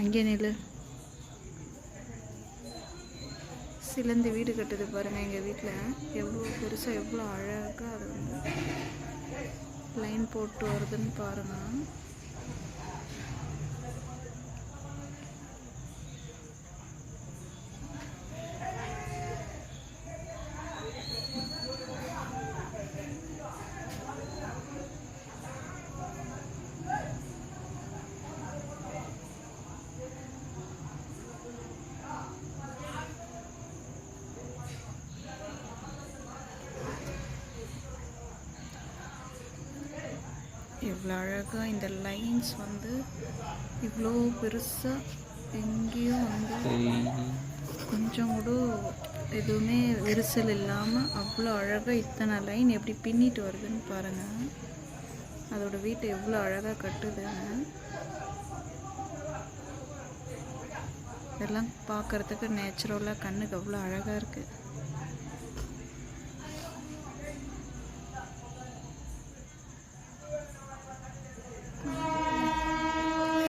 அங்கே நில்லு. சிலந்தி வீடு கட்டுது பாருங்கள். எங்கள் வீட்டில் எவ்வளோ பெருசாக எவ்வளோ அழகாக அது வந்து லைன் போட்டு வருதுன்னு பாருங்கள். இவ்வளோ அழகாக இந்த லைன்ஸ் வந்து இவ்வளோ பெருசாக எங்கேயும் வந்து கொஞ்சம் கூட எதுவுமே விரிசல் இல்லாமல் அவ்வளோ அழகாக இத்தனை லைன் எப்படி பின்னிட்டு வருதுன்னு பாருங்கள். அதோட வீட்டை எவ்வளோ அழகாக கட்டுதுன்னு இதெல்லாம் பார்க்குறதுக்கு நேச்சுரலாக கண்ணுக்கு அவ்வளோ அழகாக இருக்குது.